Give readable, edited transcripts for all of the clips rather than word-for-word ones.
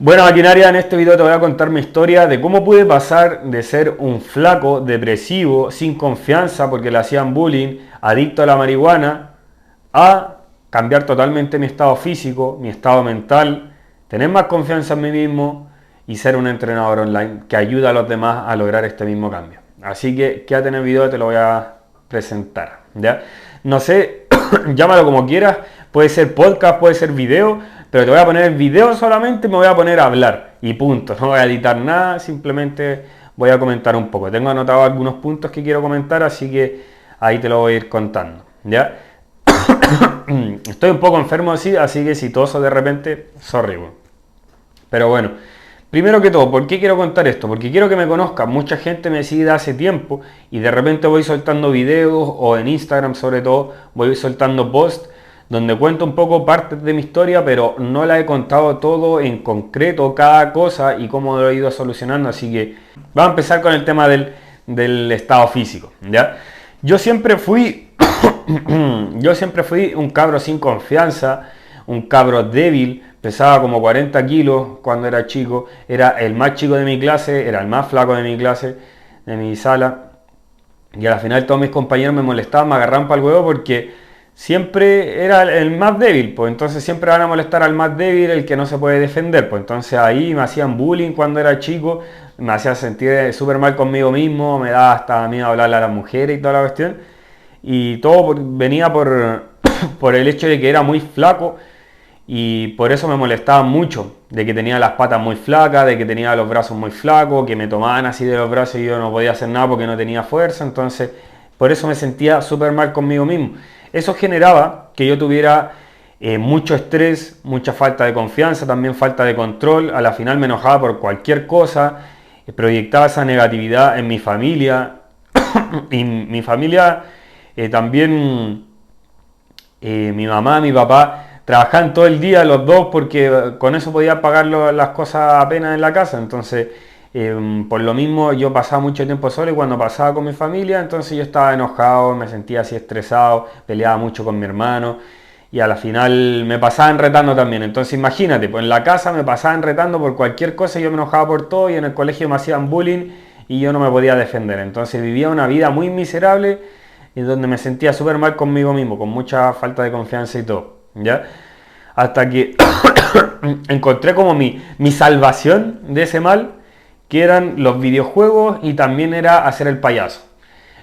Bueno, maquinaria, en este video te voy a contar mi historia de cómo pude pasar de ser un flaco, depresivo, sin confianza porque le hacían bullying, adicto a la marihuana, a cambiar totalmente mi estado físico, mi estado mental, tener más confianza en mí mismo y ser un entrenador online que ayuda a los demás a lograr este mismo cambio. Así que quédate en el video, te lo voy a presentar, ¿ya? No sé, llámalo como quieras, puede ser podcast, puede ser video, pero te voy a poner el video solamente, me voy a poner a hablar y punto, no voy a editar nada, simplemente voy a comentar un poco. Tengo anotado algunos puntos que quiero comentar, así que ahí te lo voy a ir contando, ¿ya? Estoy un poco enfermo así que si toso de repente, sorry. Pero bueno, primero que todo, ¿por qué quiero contar esto? Porque quiero que me conozcan. Mucha gente me sigue de hace tiempo y de repente voy soltando videos o en Instagram sobre todo voy soltando posts donde cuento un poco partes de mi historia, pero no la he contado todo en concreto, cada cosa y cómo lo he ido solucionando. Así que vamos a empezar con el tema del estado físico, ¿ya? Yo siempre fui un cabro sin confianza, un cabro débil, pesaba como 40 kilos cuando era chico, era el más chico de mi clase, era el más flaco de mi clase, de mi sala, y al final todos mis compañeros me molestaban, me agarraban para el huevo porque siempre era el más débil, pues entonces siempre van a molestar al más débil, el que no se puede defender, pues entonces ahí me hacían bullying cuando era chico, me hacía sentir súper mal conmigo mismo, me daba hasta miedo hablarle a las mujeres y toda la cuestión, y todo venía por el hecho de que era muy flaco y por eso me molestaba mucho, de que tenía las patas muy flacas, de que tenía los brazos muy flacos, que me tomaban así de los brazos y yo no podía hacer nada porque no tenía fuerza, entonces por eso me sentía súper mal conmigo mismo. Eso generaba que yo tuviera mucho estrés, mucha falta de confianza, también falta de control. A la final me enojaba por cualquier cosa, proyectaba esa negatividad en mi familia. Y mi familia también, mi mamá, mi papá, trabajaban todo el día los dos porque con eso podía pagar las cosas apenas en la casa. Entonces, por lo mismo yo pasaba mucho tiempo solo y cuando pasaba con mi familia, entonces yo estaba enojado, me sentía así estresado, peleaba mucho con mi hermano y a la final me pasaban retando también. Entonces imagínate, pues en la casa me pasaban retando por cualquier cosa, yo me enojaba por todo y en el colegio me hacían bullying y yo no me podía defender. Entonces vivía una vida muy miserable y donde me sentía súper mal conmigo mismo, con mucha falta de confianza y todo, ¿ya? Hasta que encontré como mi salvación de ese mal, que eran los videojuegos y también era hacer el payaso.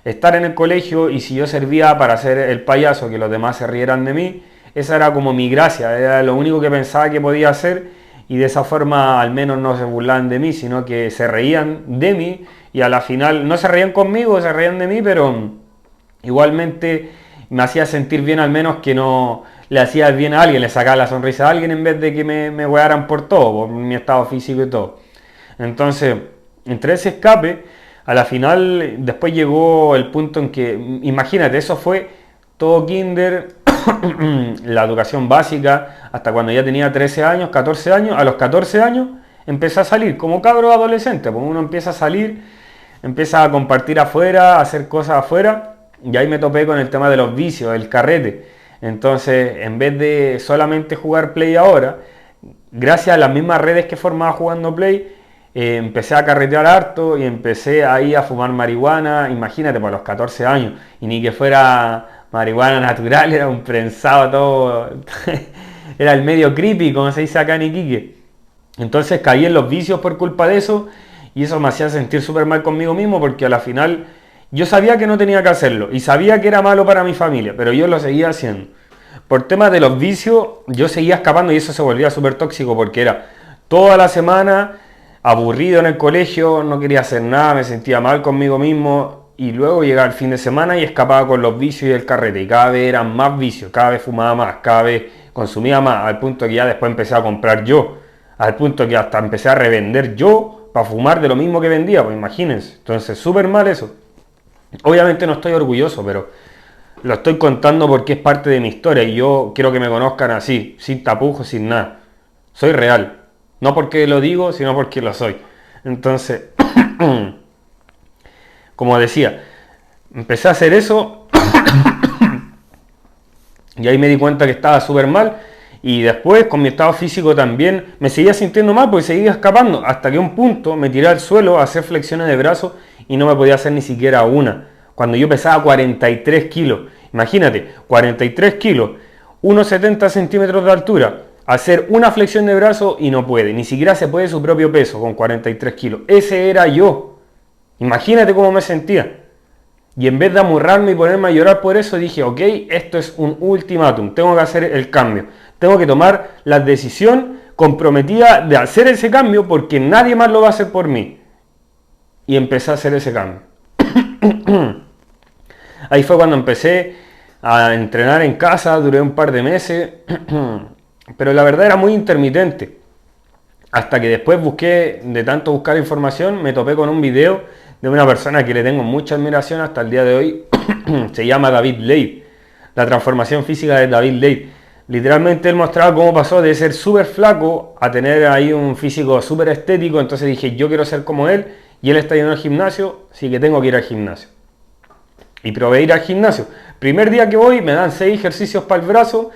Estar en el colegio y si yo servía para hacer el payaso, que los demás se rieran de mí, esa era como mi gracia, era lo único que pensaba que podía hacer y de esa forma al menos no se burlaban de mí, sino que se reían de mí y a la final no se reían conmigo, se reían de mí, pero igualmente me hacía sentir bien al menos que no le hacía bien a alguien, le sacaba la sonrisa a alguien en vez de que me huearan por todo, por mi estado físico y todo. Entonces, entre ese escape, a la final, después llegó el punto en que, imagínate, eso fue todo kinder, la educación básica, hasta cuando ya tenía 13 años, 14 años, a los 14 años empecé a salir, como cabro adolescente, pues uno empieza a salir, empieza a compartir afuera, a hacer cosas afuera, y ahí me topé con el tema de los vicios, el carrete. Entonces, en vez de solamente jugar Play ahora, gracias a las mismas redes que formaba jugando Play, empecé a carretear harto y empecé ahí a fumar marihuana, imagínate, por los 14 años, y ni que fuera marihuana natural, era un prensado todo, era el medio creepy, como se dice acá en Iquique. Entonces caí en los vicios por culpa de eso, y eso me hacía sentir súper mal conmigo mismo, porque a la final yo sabía que no tenía que hacerlo, y sabía que era malo para mi familia, pero yo lo seguía haciendo. Por temas de los vicios, yo seguía escapando y eso se volvía súper tóxico, porque era toda la semana aburrido en el colegio, no quería hacer nada, me sentía mal conmigo mismo y luego llegaba el fin de semana y escapaba con los vicios y el carrete y cada vez eran más vicios, cada vez fumaba más, cada vez consumía más, al punto que ya después empecé a comprar yo, al punto que hasta empecé a revender yo para fumar de lo mismo que vendía, pues imagínense. Entonces súper mal eso. Obviamente no estoy orgulloso, pero lo estoy contando porque es parte de mi historia y yo quiero que me conozcan así, sin tapujos, sin nada. Soy real. No porque lo digo, sino porque lo soy. Entonces, como decía, empecé a hacer eso y ahí me di cuenta que estaba súper mal Y después con mi estado físico también me seguía sintiendo mal porque seguía escapando. Hasta que un punto me tiré al suelo a hacer flexiones de brazos y no me podía hacer ni siquiera una. Cuando yo pesaba 43 kilos. Imagínate, 43 kilos, 1,70 centímetros de altura. Hacer una flexión de brazo y no puede. Ni siquiera se puede su propio peso con 43 kilos. Ese era yo. Imagínate cómo me sentía. Y en vez de amurrarme y ponerme a llorar por eso, dije, ok, esto es un ultimátum. Tengo que hacer el cambio. Tengo que tomar la decisión comprometida de hacer ese cambio porque nadie más lo va a hacer por mí. Y empecé a hacer ese cambio. Ahí fue cuando empecé a entrenar en casa, duré un par de meses, pero la verdad era muy intermitente. Hasta que después busqué, de tanto buscar información, me topé con un video de una persona que le tengo mucha admiración hasta el día de hoy. Se llama David Laid, la transformación física de David Laid. Literalmente él mostraba cómo pasó de ser súper flaco a tener ahí un físico súper estético. Entonces dije, yo quiero ser como él, y él está yendo al gimnasio, así que tengo que ir al gimnasio. Y probé ir al gimnasio. Primer día que voy me dan 6 ejercicios para el brazo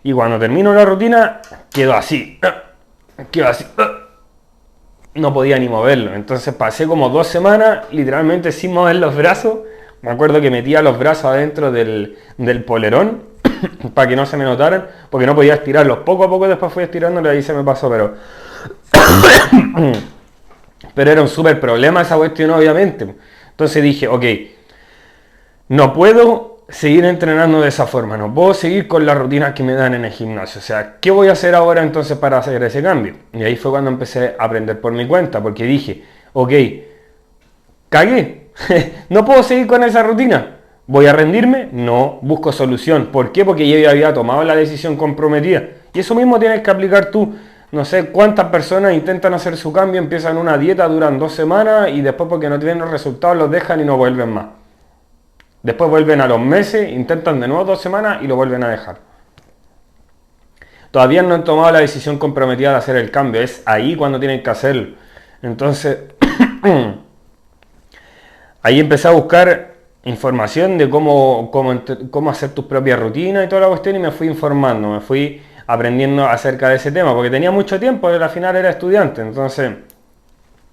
y cuando termino la rutina quedo así. No podía ni moverlo. Entonces pasé como 2 semanas literalmente sin mover los brazos. Me acuerdo que metía los brazos adentro del polerón para que no se me notaran, porque no podía estirarlos. Poco a poco después fui estirándolos y ahí se me pasó, pero era un súper problema esa cuestión, obviamente. Entonces dije, ok, no puedo seguir entrenando de esa forma, no puedo seguir con las rutinas que me dan en el gimnasio. O sea, ¿qué voy a hacer ahora entonces para hacer ese cambio? Y ahí fue cuando empecé a aprender por mi cuenta, porque dije, ok, cagué, no puedo seguir con esa rutina. ¿Voy a rendirme? No, busco solución. ¿Por qué? Porque yo ya había tomado la decisión comprometida. Y eso mismo tienes que aplicar tú. No sé cuántas personas intentan hacer su cambio, empiezan una dieta, duran 2 semanas y después porque no tienen los resultados los dejan y no vuelven más. Después vuelven a los meses, intentan de nuevo 2 semanas y lo vuelven a dejar. Todavía no han tomado la decisión comprometida de hacer el cambio. Es ahí cuando tienen que hacerlo. Entonces, ahí empecé a buscar información de cómo hacer tus propias rutinas y toda la cuestión y me fui informando, me fui aprendiendo acerca de ese tema, porque tenía mucho tiempo, al final era estudiante, entonces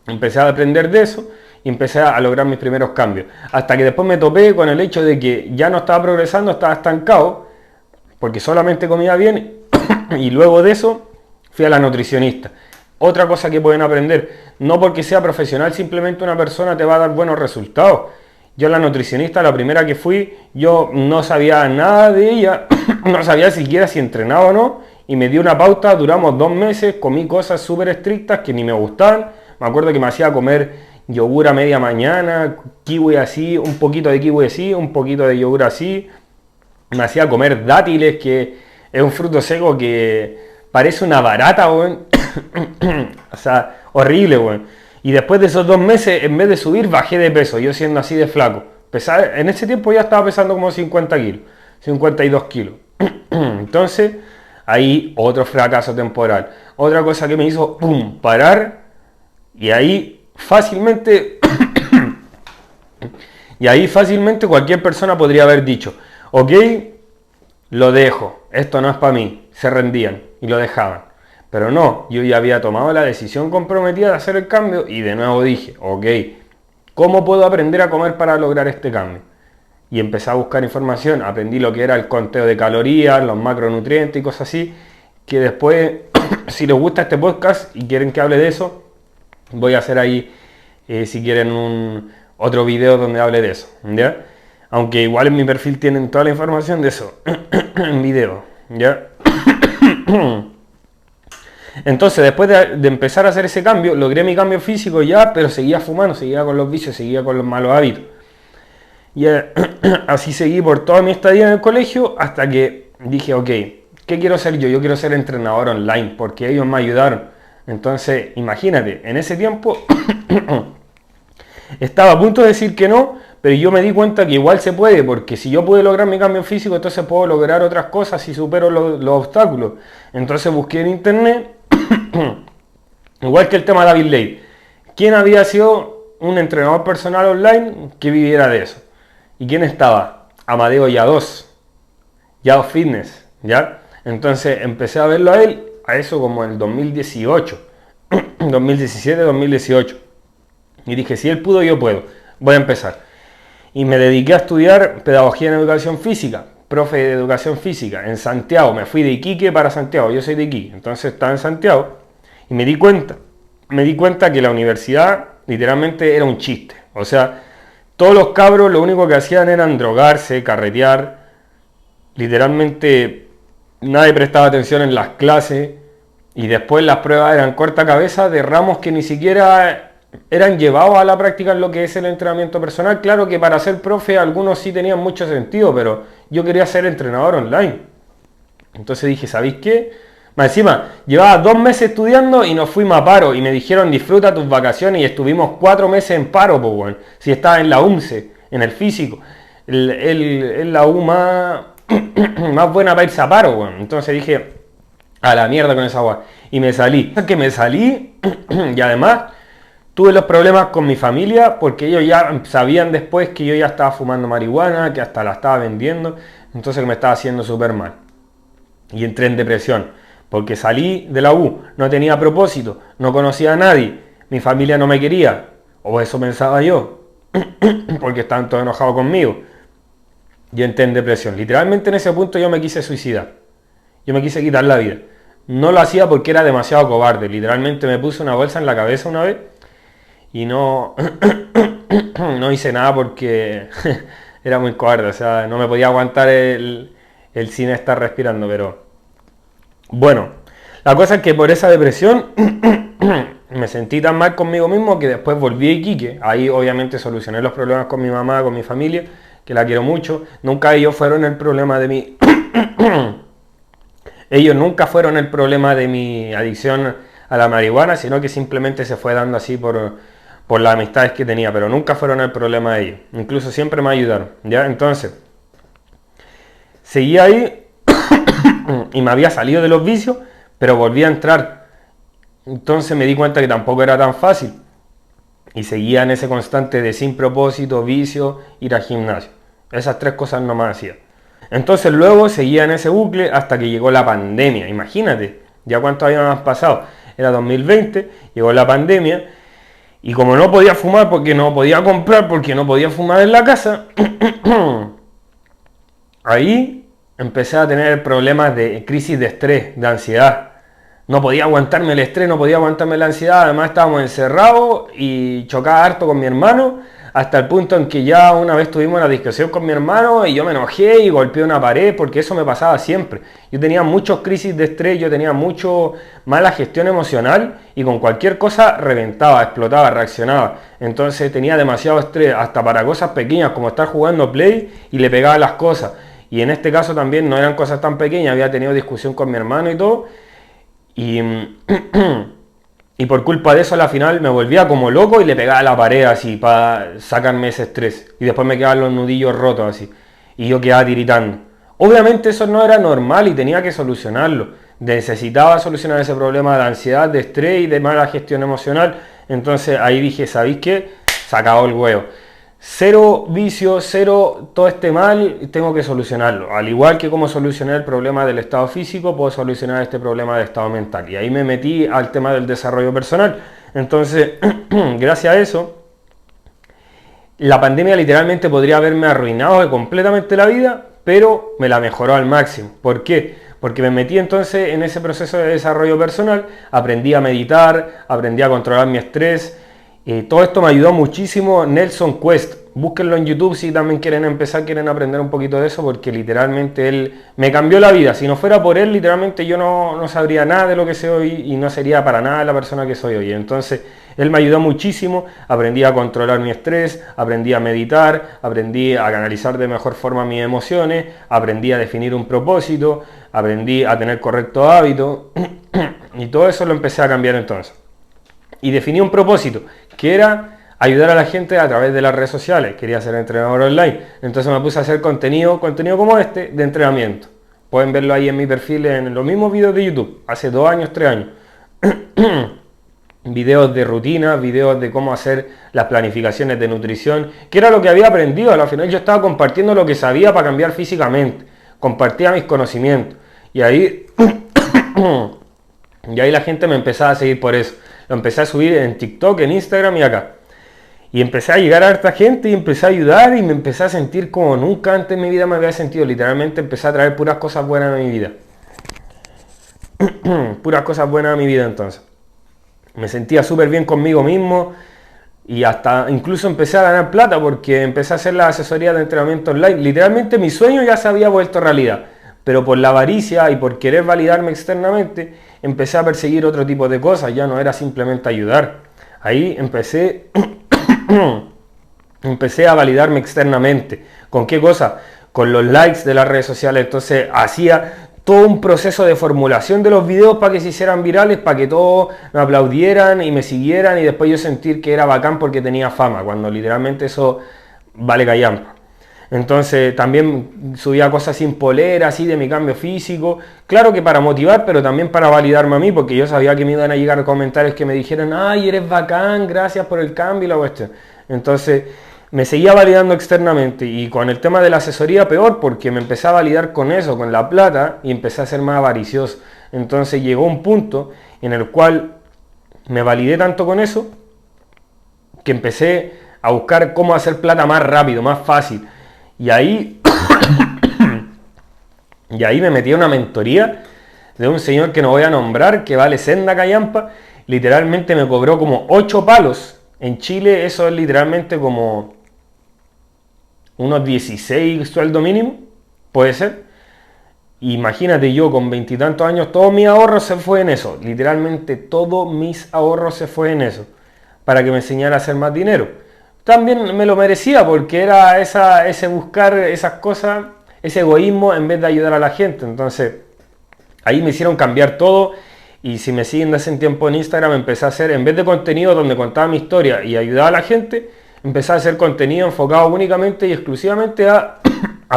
empecé a aprender de eso y empecé a lograr mis primeros cambios. Hasta que después me topé con el hecho de que ya no estaba progresando, estaba estancado, porque solamente comía bien y luego de eso fui a la nutricionista. Otra cosa que pueden aprender, no porque sea profesional, simplemente una persona te va a dar buenos resultados. Yo la nutricionista, la primera que fui, yo no sabía nada de ella, no sabía siquiera si entrenaba o no, y me dio una pauta, duramos 2 meses, comí cosas súper estrictas que ni me gustaban. Me acuerdo que me hacía comer yogur a media mañana, kiwi así, un poquito de kiwi así, un poquito de yogur así. Me hacía comer dátiles, que es un fruto seco que parece una barata, weón. O sea, horrible, weón. Y después de esos 2 meses, en vez de subir, bajé de peso, yo siendo así de flaco. En ese tiempo ya estaba pesando como 50 kilos, 52 kilos. Entonces, ahí otro fracaso temporal. Otra cosa que me hizo, parar. Y ahí fácilmente cualquier persona podría haber dicho, ok, lo dejo, esto no es para mí. Se rendían y lo dejaban. Pero no, yo ya había tomado la decisión comprometida de hacer el cambio y de nuevo dije, ok, ¿cómo puedo aprender a comer para lograr este cambio? Y empecé a buscar información, aprendí lo que era el conteo de calorías, los macronutrientes y cosas así, que después, si les gusta este podcast y quieren que hable de eso, voy a hacer ahí, si quieren, otro video donde hable de eso, ¿ya? Aunque igual en mi perfil tienen toda la información de eso, en video, ¿ya? Entonces, después de empezar a hacer ese cambio, logré mi cambio físico ya, pero seguía fumando, seguía con los vicios, seguía con los malos hábitos. Y así seguí por toda mi estadía en el colegio hasta que dije, ok, ¿qué quiero ser yo? Yo quiero ser entrenador online, porque ellos me ayudaron. Entonces, imagínate, en ese tiempo estaba a punto de decir que no, pero yo me di cuenta que igual se puede, porque si yo pude lograr mi cambio físico, entonces puedo lograr otras cosas si supero los obstáculos. Entonces busqué en internet, igual que el tema de David Laid, ¿quién había sido un entrenador personal online que viviera de eso? ¿Y quién estaba? Amadeo Yados Fitness, ¿ya? Entonces empecé a verlo a él, a eso como en el 2018, 2017, 2018. Y dije, si él pudo, yo puedo. Voy a empezar. Y me dediqué a estudiar pedagogía en educación física, profe de educación física, en Santiago. Me fui de Iquique para Santiago, yo soy de Iquique. Entonces estaba en Santiago y me di cuenta que la universidad literalmente era un chiste. O sea, todos los cabros lo único que hacían era drogarse, carretear. Literalmente nadie prestaba atención en las clases. Y después las pruebas eran corta cabeza de ramos que ni siquiera eran llevados a la práctica en lo que es el entrenamiento personal. Claro que para ser profe algunos sí tenían mucho sentido, pero yo quería ser entrenador online. Entonces dije, ¿sabéis qué? Más encima, llevaba 2 meses estudiando y nos fuimos a paro y me dijeron disfruta tus vacaciones y estuvimos 4 meses en paro, pues bueno. Si estaba en la UMCE, en el físico, es la U más, más buena para irse a paro, bueno. Entonces dije, a la mierda con esa agua. Y me salí. Que me salí y además tuve los problemas con mi familia porque ellos ya sabían después que yo ya estaba fumando marihuana, que hasta la estaba vendiendo. Entonces me estaba haciendo súper mal. Y entré en depresión. Porque salí de la U, no tenía propósito, no conocía a nadie, mi familia no me quería. O eso pensaba yo. Porque estaban todos enojados conmigo. Y entré en depresión. Literalmente en ese punto yo me quise suicidar. Yo me quise quitar la vida. No lo hacía porque era demasiado cobarde. Literalmente me puse una bolsa en la cabeza una vez y no, no hice nada porque era muy cobarde. O sea, no me podía aguantar el sin estar respirando. Pero bueno, la cosa es que por esa depresión me sentí tan mal conmigo mismo que después volví a Iquique. Ahí obviamente solucioné los problemas con mi mamá, con mi familia, que la quiero mucho. Nunca ellos fueron el problema de mi... Ellos nunca fueron el problema de mi adicción a la marihuana, sino que simplemente se fue dando así por las amistades que tenía, pero nunca fueron el problema de ellos. Incluso siempre me ayudaron, ¿ya? Entonces, seguí ahí y me había salido de los vicios, pero volví a entrar. Entonces me di cuenta que tampoco era tan fácil. Y seguía en ese constante de sin propósito, vicio, ir al gimnasio. Esas 3 cosas no me hacía. Entonces luego seguía en ese bucle hasta que llegó la pandemia. Imagínate, ya cuántos años han pasado. Era 2020, llegó la pandemia. Y como no podía fumar porque no podía comprar, porque no podía fumar en la casa, ahí empecé a tener problemas de crisis de estrés, de ansiedad. No podía aguantarme el estrés, no podía aguantarme la ansiedad. Además estábamos encerrados y chocaba harto con mi hermano. Hasta el punto en que ya una vez tuvimos una discusión con mi hermano y yo me enojé y golpeé una pared porque eso me pasaba siempre. Yo tenía muchos crisis de estrés, yo tenía mucho mala gestión emocional y con cualquier cosa reventaba, explotaba, reaccionaba. Entonces tenía demasiado estrés, hasta para cosas pequeñas como estar jugando Play y le pegaba las cosas. Y en este caso también no eran cosas tan pequeñas, había tenido discusión con mi hermano y todo. Y por culpa de eso a la final me volvía como loco y le pegaba a la pared así para sacarme ese estrés. Y después me quedaban los nudillos rotos así. Y yo quedaba tiritando. Obviamente eso no era normal y tenía que solucionarlo. Necesitaba solucionar ese problema de ansiedad, de estrés y de mala gestión emocional. Entonces ahí dije, ¿sabéis qué? Se acabó el huevo. Cero vicio, cero todo este mal, tengo que solucionarlo. Al igual que como solucioné el problema del estado físico, puedo solucionar este problema del estado mental. Y ahí me metí al tema del desarrollo personal. Entonces, gracias a eso, la pandemia literalmente podría haberme arruinado completamente la vida, pero me la mejoró al máximo. ¿Por qué? Porque me metí entonces en ese proceso de desarrollo personal, aprendí a meditar, aprendí a controlar mi estrés. Todo esto me ayudó muchísimo. Nelson Quest, búsquenlo en YouTube si también quieren empezar, quieren aprender un poquito de eso, porque literalmente él me cambió la vida. Si no fuera por él, literalmente yo no sabría nada de lo que sé hoy y no sería para nada la persona que soy hoy. Entonces él me ayudó muchísimo, aprendí a controlar mi estrés, aprendí a meditar, aprendí a canalizar de mejor forma mis emociones, aprendí a definir un propósito, aprendí a tener correctos hábitos y todo eso lo empecé a cambiar entonces. Y definí un propósito, que era ayudar a la gente a través de las redes sociales. Quería ser entrenador online. Entonces me puse a hacer contenido como este, de entrenamiento. Pueden verlo ahí en mi perfil, en los mismos videos de YouTube, hace 2 años, 3 años. Videos de rutina, videos de cómo hacer las planificaciones de nutrición, que era lo que había aprendido. Al final yo estaba compartiendo lo que sabía para cambiar físicamente. Compartía mis conocimientos. Y ahí, y ahí la gente me empezaba a seguir por eso. Lo empecé a subir en TikTok, en Instagram y acá. Y empecé a llegar a harta gente y empecé a ayudar y me empecé a sentir como nunca antes en mi vida me había sentido. Literalmente empecé a traer puras cosas buenas a mi vida. Puras cosas buenas a mi vida entonces. Me sentía súper bien conmigo mismo y hasta incluso empecé a ganar plata porque empecé a hacer la asesoría de entrenamiento online. Literalmente mi sueño ya se había vuelto realidad. Pero por la avaricia y por querer validarme externamente, empecé a perseguir otro tipo de cosas, ya no era simplemente ayudar. Ahí empecé, empecé a validarme externamente. ¿Con qué cosa? Con los likes de las redes sociales. Entonces hacía todo un proceso de formulación de los videos para que se hicieran virales, para que todos me aplaudieran y me siguieran y después yo sentir que era bacán porque tenía fama, cuando literalmente eso vale callampa. Entonces también subía cosas sin polera, así de mi cambio físico. Claro que para motivar, pero también para validarme a mí, porque yo sabía que me iban a llegar comentarios que me dijeran, ay, eres bacán, gracias por el cambio y la cuestión. Entonces me seguía validando externamente y con el tema de la asesoría peor, porque me empecé a validar con eso, con la plata, y empecé a ser más avaricioso. Entonces llegó un punto en el cual me validé tanto con eso, que empecé a buscar cómo hacer plata más rápido, más fácil. Y ahí, me metí a una mentoría de un señor que no voy a nombrar, que vale senda callampa. Literalmente me cobró como 8 palos. En Chile eso es literalmente como unos 16 sueldo mínimo, puede ser. Imagínate, yo con 20 y tantos años, todo mi ahorro se fue en eso. Literalmente todos mis ahorros se fue en eso, para que me enseñara a hacer más dinero. También me lo merecía porque era ese buscar esas cosas, ese egoísmo en vez de ayudar a la gente. Entonces ahí me hicieron cambiar todo y si me siguen de hace tiempo en Instagram empecé a hacer, en vez de contenido donde contaba mi historia y ayudaba a la gente, empecé a hacer contenido enfocado únicamente y exclusivamente a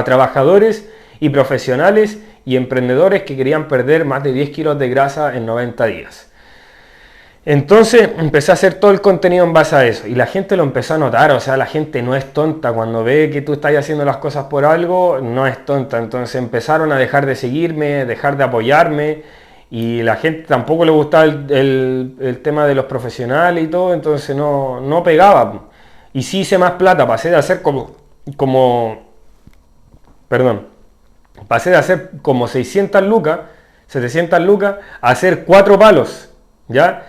trabajadores y profesionales y emprendedores que querían perder más de 10 kilos de grasa en 90 días. Entonces empecé a hacer todo el contenido en base a eso y la gente lo empezó a notar, o sea, la gente no es tonta, cuando ve que tú estás haciendo las cosas por algo, no es tonta, entonces empezaron a dejar de seguirme, dejar de apoyarme y la gente tampoco le gustaba el tema de los profesionales y todo, entonces no pegaba. Y sí hice más plata, pasé de hacer pasé de hacer como 600 lucas, 700 lucas, a hacer 4 palos, ¿ya?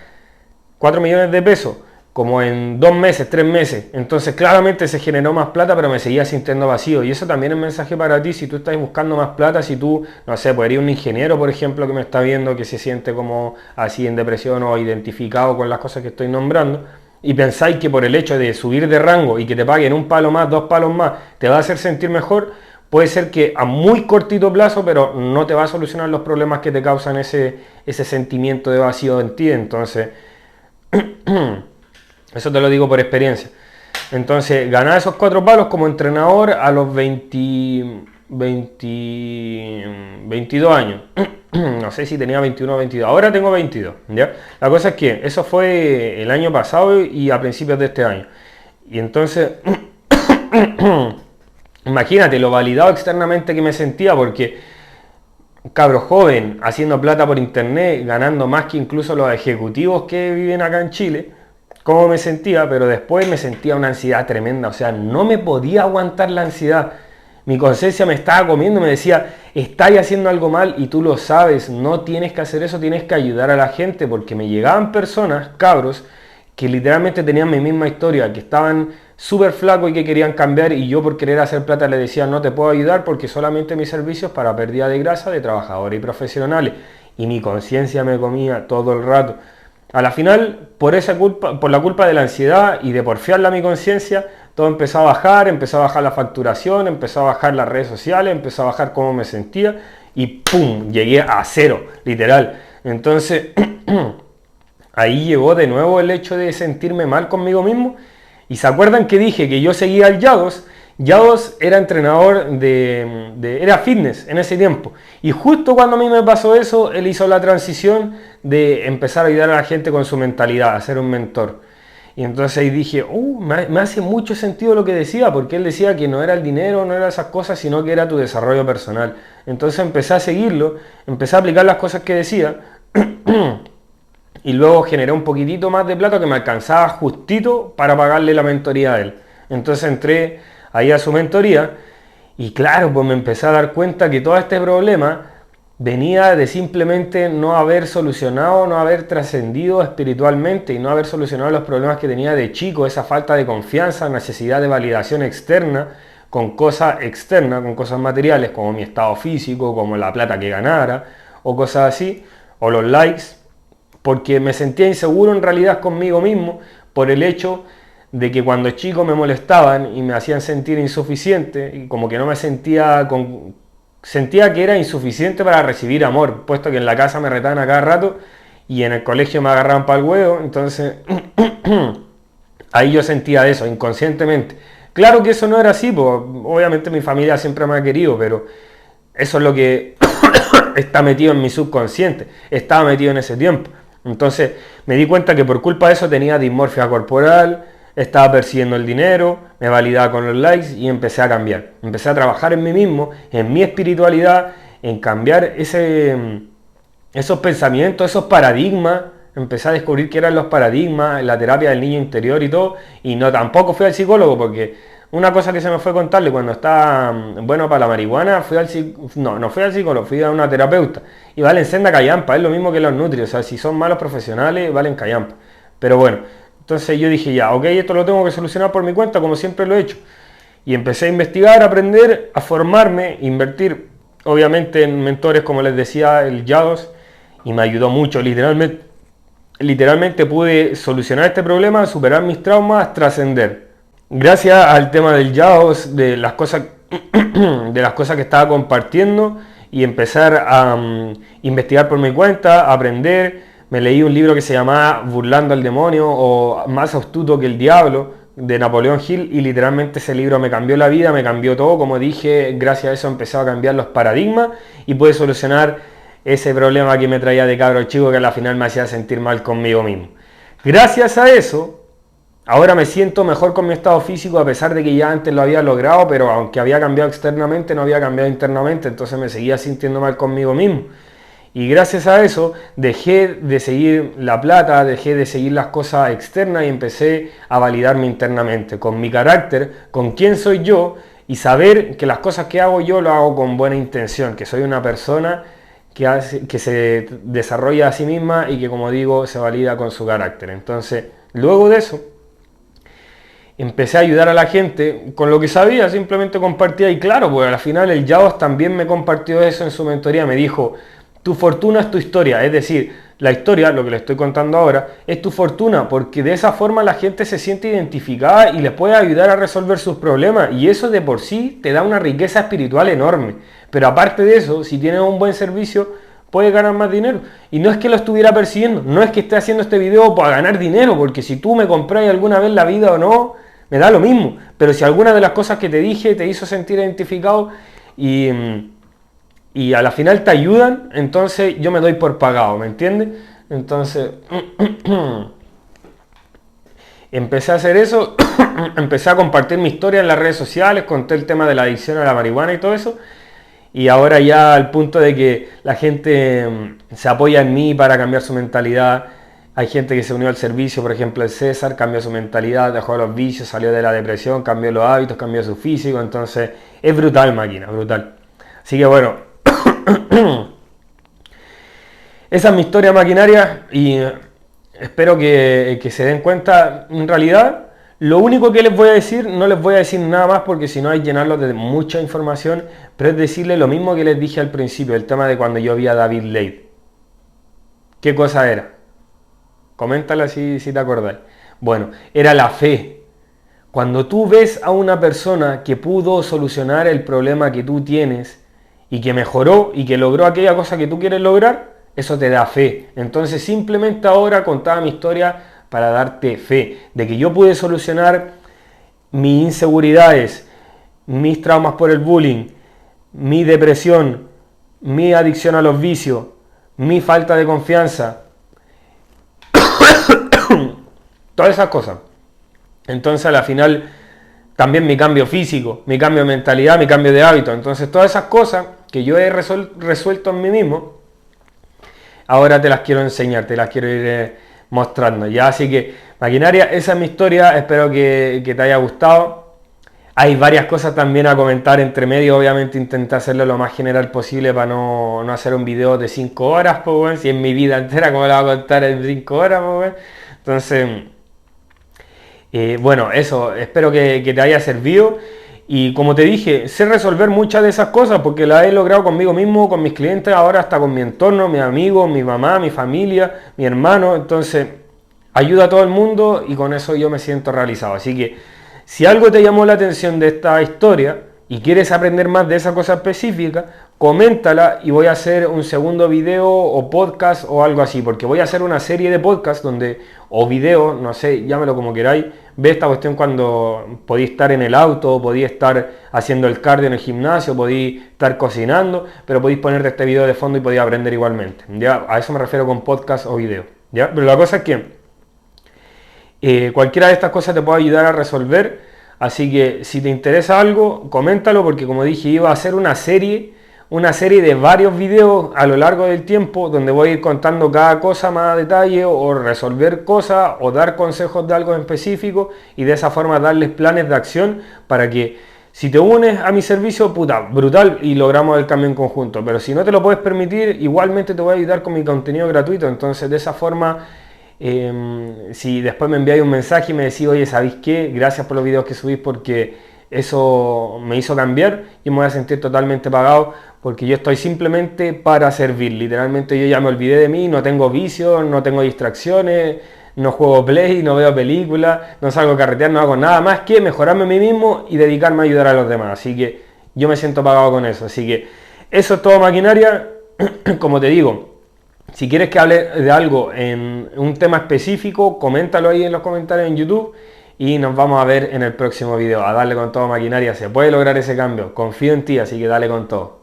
4 millones de pesos, como en 2 meses, 3 meses. Entonces claramente se generó más plata, pero me seguía sintiendo vacío. Y eso también es un mensaje para ti, si tú estás buscando más plata, si tú, no sé, pues eres un ingeniero, por ejemplo, que me está viendo, que se siente como así en depresión o identificado con las cosas que estoy nombrando, y pensáis que por el hecho de subir de rango y que te paguen 1 palo más, 2 palos más, te va a hacer sentir mejor, puede ser que a muy cortito plazo, pero no te va a solucionar los problemas que te causan ese sentimiento de vacío en ti. Entonces, eso te lo digo por experiencia. Entonces, ganar esos 4 palos como entrenador a los 22 años. No sé si tenía 21 o 22. Ahora tengo 22. ¿ya? La cosa es que eso fue el año pasado y a principios de este año. Y entonces, imagínate lo validado externamente que me sentía, porque cabro joven, haciendo plata por internet, ganando más que incluso los ejecutivos que viven acá en Chile, cómo me sentía, pero después me sentía una ansiedad tremenda, o sea, no me podía aguantar la ansiedad. Mi conciencia me estaba comiendo, me decía, estás haciendo algo mal y tú lo sabes, no tienes que hacer eso, tienes que ayudar a la gente, porque me llegaban personas, cabros, que literalmente tenían mi misma historia, que estaban súper flacos y que querían cambiar, y yo por querer hacer plata les decía, no te puedo ayudar porque solamente mis servicios para pérdida de grasa de trabajadores y profesionales, y mi conciencia me comía todo el rato. A la final, por la culpa de la ansiedad y de porfiarle a mi conciencia, todo empezó a bajar la facturación, empezó a bajar las redes sociales, empezó a bajar cómo me sentía, y ¡pum! Llegué a cero, literal. Entonces, ahí llegó de nuevo el hecho de sentirme mal conmigo mismo. Y se acuerdan que dije que yo seguía al Yados. Yados era entrenador era fitness en ese tiempo. Y justo cuando a mí me pasó eso, él hizo la transición de empezar a ayudar a la gente con su mentalidad, a ser un mentor. Y entonces ahí dije, me hace mucho sentido lo que decía, porque él decía que no era el dinero, no era esas cosas, sino que era tu desarrollo personal. Entonces empecé a seguirlo, empecé a aplicar las cosas que decía y luego generé un poquitito más de plata que me alcanzaba justito para pagarle la mentoría a él. Entonces entré ahí a su mentoría y claro, pues me empecé a dar cuenta que todo este problema venía de simplemente no haber solucionado, no haber trascendido espiritualmente y no haber solucionado los problemas que tenía de chico, esa falta de confianza, necesidad de validación externa, con cosas externas, con cosas materiales, como mi estado físico, como la plata que ganara, o cosas así, o los likes, porque me sentía inseguro en realidad conmigo mismo, por el hecho de que cuando chico me molestaban y me hacían sentir insuficiente, y como que no me sentía que era insuficiente para recibir amor, puesto que en la casa me retaban a cada rato y en el colegio me agarraban para el huevo, entonces ahí yo sentía eso inconscientemente. Claro que eso no era así, pues obviamente mi familia siempre me ha querido, pero eso es lo que está metido en mi subconsciente, estaba metido en ese tiempo. Entonces me di cuenta que por culpa de eso tenía dismorfia corporal, estaba persiguiendo el dinero, me validaba con los likes y empecé a cambiar. Empecé a trabajar en mí mismo, en mi espiritualidad, en cambiar esos pensamientos, esos paradigmas. Empecé a descubrir qué eran los paradigmas, la terapia del niño interior y todo. Y no tampoco fui al psicólogo porque una cosa que se me fue contarle cuando estaba bueno para la marihuana, no fui al psicólogo, fui a una terapeuta. Y valen senda callampa, es lo mismo que los nutri. O sea, si son malos profesionales, valen callampa. Pero bueno. Entonces yo dije ya, ok, esto lo tengo que solucionar por mi cuenta, como siempre lo he hecho. Y empecé a investigar, a aprender, a formarme, invertir, obviamente en mentores, como les decía, el Yados, y me ayudó mucho, literalmente pude solucionar este problema, superar mis traumas, trascender. Gracias al tema del Yados, de las cosas que estaba compartiendo, y empezar a investigar por mi cuenta, a aprender. Me leí un libro que se llamaba Burlando al Demonio o Más astuto que el diablo de Napoleón Hill y literalmente ese libro me cambió la vida, me cambió todo. Como dije, gracias a eso empecé a cambiar los paradigmas y pude solucionar ese problema que me traía de cabro chico que al final me hacía sentir mal conmigo mismo. Gracias a eso, ahora me siento mejor con mi estado físico a pesar de que ya antes lo había logrado, pero aunque había cambiado externamente, no había cambiado internamente, entonces me seguía sintiendo mal conmigo mismo. Y gracias a eso dejé de seguir la plata, dejé de seguir las cosas externas y empecé a validarme internamente, con mi carácter, con quién soy yo y saber que las cosas que hago yo lo hago con buena intención, que soy una persona que se desarrolla a sí misma y que, como digo, se valida con su carácter. Entonces, luego de eso, empecé a ayudar a la gente con lo que sabía, simplemente compartía y claro, pues al final el Yaos también me compartió eso en su mentoría, me dijo: tu fortuna es tu historia, es decir, la historia, lo que le estoy contando ahora, es tu fortuna, porque de esa forma la gente se siente identificada y les puede ayudar a resolver sus problemas, y eso de por sí te da una riqueza espiritual enorme. Pero aparte de eso, si tienes un buen servicio, puedes ganar más dinero. Y no es que lo estuviera persiguiendo, no es que esté haciendo este video para ganar dinero, porque si tú me compras alguna vez la vida o no, me da lo mismo. Pero si alguna de las cosas que te dije te hizo sentir identificado y a la final te ayudan, entonces yo me doy por pagado, ¿me entiendes? Entonces, empecé a hacer eso, empecé a compartir mi historia en las redes sociales, conté el tema de la adicción a la marihuana y todo eso, y ahora ya al punto de que la gente se apoya en mí para cambiar su mentalidad. Hay gente que se unió al servicio, por ejemplo el César, cambió su mentalidad, dejó los vicios, salió de la depresión, cambió los hábitos, cambió su físico, entonces es brutal, máquina, brutal. Así que bueno, esa es mi historia maquinaria y espero que se den cuenta. En realidad, lo único que les voy a decir, no les voy a decir nada más porque si no hay que llenarlos de mucha información, pero es decirles lo mismo que les dije al principio, el tema de cuando yo vi a David Leib. ¿Qué cosa era? Coméntala si te acordáis. Bueno, era la fe. Cuando tú ves a una persona que pudo solucionar el problema que tú tienes y que mejoró y que logró aquella cosa que tú quieres lograr, eso te da fe. Entonces simplemente ahora contaba mi historia para darte fe de que yo pude solucionar mis inseguridades, mis traumas por el bullying, mi depresión, mi adicción a los vicios, mi falta de confianza, todas esas cosas. Entonces a la final también mi cambio físico, mi cambio de mentalidad, mi cambio de hábito. Entonces todas esas cosas que yo he resuelto en mí mismo, ahora te las quiero enseñar, te las quiero ir mostrando. Ya, así que, maquinaria, esa es mi historia, espero que te haya gustado. Hay varias cosas también a comentar entre medio, obviamente intenté hacerlo lo más general posible para no hacer un video de 5 horas, pues, bueno, si en mi vida entera, ¿cómo lo voy a contar en 5 horas? Pues, bueno. Entonces, bueno, eso, espero que te haya servido. Y como te dije, sé resolver muchas de esas cosas porque las he logrado conmigo mismo, con mis clientes, ahora hasta con mi entorno, mis amigos, mi mamá, mi familia, mi hermano. Entonces, ayuda a todo el mundo y con eso yo me siento realizado. Así que, si algo te llamó la atención de esta historia y quieres aprender más de esa cosa específica, coméntala y voy a hacer un segundo video o podcast o algo así, porque voy a hacer una serie de podcasts donde, o video, no sé, llámelo como queráis, ve esta cuestión cuando podéis estar en el auto, podéis estar haciendo el cardio en el gimnasio, podéis estar cocinando, pero podéis ponerte este video de fondo y podéis aprender igualmente. ¿Ya? A eso me refiero con podcast o video. ¿Ya? Pero la cosa es que cualquiera de estas cosas te puede ayudar a resolver, así que si te interesa algo, coméntalo porque como dije iba a hacer una serie de varios videos a lo largo del tiempo donde voy a ir contando cada cosa más a detalle o resolver cosas o dar consejos de algo en específico y de esa forma darles planes de acción para que si te unes a mi servicio, puta, brutal y logramos el cambio en conjunto, pero si no te lo puedes permitir, igualmente te voy a ayudar con mi contenido gratuito, entonces de esa forma... si después me enviáis un mensaje y me decís, oye, ¿sabéis qué? Gracias por los videos que subís porque eso me hizo cambiar y me voy a sentir totalmente pagado porque yo estoy simplemente para servir. Literalmente yo ya me olvidé de mí, no tengo vicios, no tengo distracciones, no juego play, no veo películas, no salgo a carretear, no hago nada más que mejorarme a mí mismo y dedicarme a ayudar a los demás. Así que yo me siento pagado con eso. Así que eso es todo, maquinaria. Como te digo, si quieres que hable de algo en un tema específico, coméntalo ahí en los comentarios en YouTube y nos vamos a ver en el próximo video. A darle con todo, maquinaria, se puede lograr ese cambio. Confío en ti, así que dale con todo.